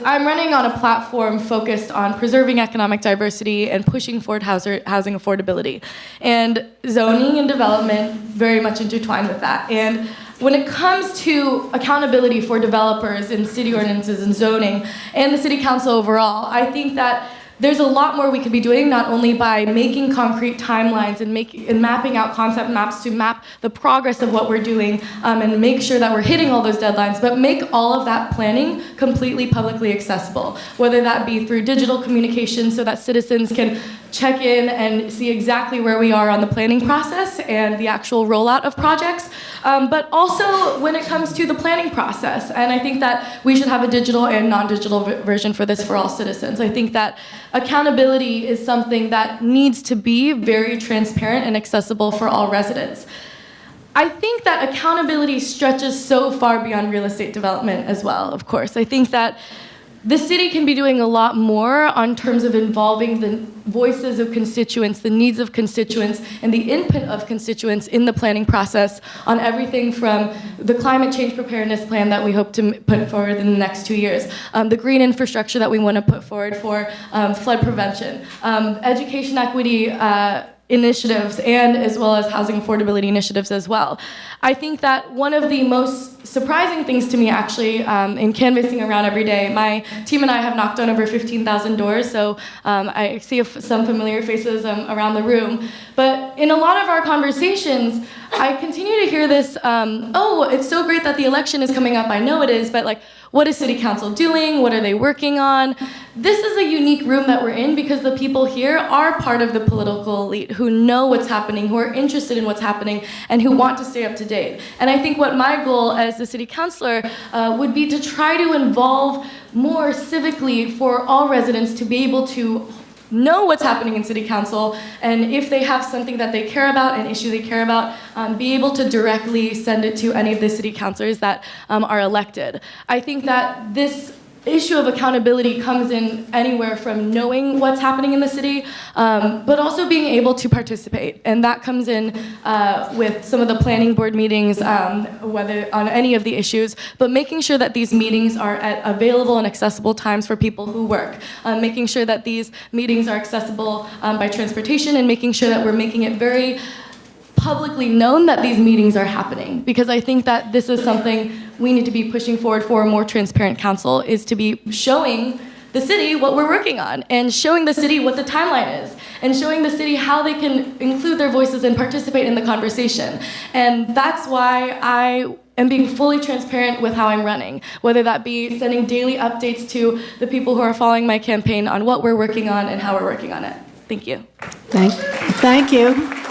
I'm running on a platform focused on preserving economic diversity and pushing forward housing affordability. And zoning and development very much intertwined with that. And when it comes to accountability for developers in city ordinances and zoning and the city council overall, I think that there's a lot more we could be doing, not only by making concrete timelines and mapping out concept maps to map the progress of what we're doing and make sure that we're hitting all those deadlines, but make all of that planning completely publicly accessible, whether that be through digital communication so that citizens can check in and see exactly where we are on the planning process and the actual rollout of projects, but also when it comes to the planning process. And I think that we should have a digital and non-digital version for this for all citizens. I think that accountability is something that needs to be very transparent and accessible for all residents. I think that accountability stretches so far beyond real estate development as well, of course. I think that the city can be doing a lot more on terms of involving the voices of constituents, the needs of constituents, and the input of constituents in the planning process on everything from the climate change preparedness plan that we hope to put forward in the next 2 years, the green infrastructure that we want to put forward for flood prevention, education equity initiatives, and as well as housing affordability initiatives as well. I think that one of the most surprising things to me actually in canvassing around every day, my team and I have knocked on over 15,000 doors, so I see some familiar faces around the room, but in a lot of our conversations, I continue to hear this, oh, it's so great that the election is coming up, I know it is, but like, what is City Council doing? What are they working on? This is a unique room that we're in because the people here are part of the political elite who know what's happening, who are interested in what's happening, and who want to stay up to date. And I think what my goal as the city councilor would be to try to involve more civically for all residents to be able to know what's happening in city council, and if they have something that they care about, an issue they care about, be able to directly send it to any of the city councilors that are elected. I think that this issue of accountability comes in anywhere from knowing what's happening in the city, but also being able to participate. And that comes in with some of the planning board meetings, whether on any of the issues, but making sure that these meetings are at available and accessible times for people who work, making sure that these meetings are accessible by transportation, and making sure that we're making it very publicly known that these meetings are happening, because I think that this is something we need to be pushing forward for a more transparent council, is to be showing the city what we're working on and showing the city what the timeline is and showing the city how they can include their voices and participate in the conversation. And that's why I am being fully transparent with how I'm running, whether that be sending daily updates to the people who are following my campaign on what we're working on and how we're working on it. Thank you. Thank you.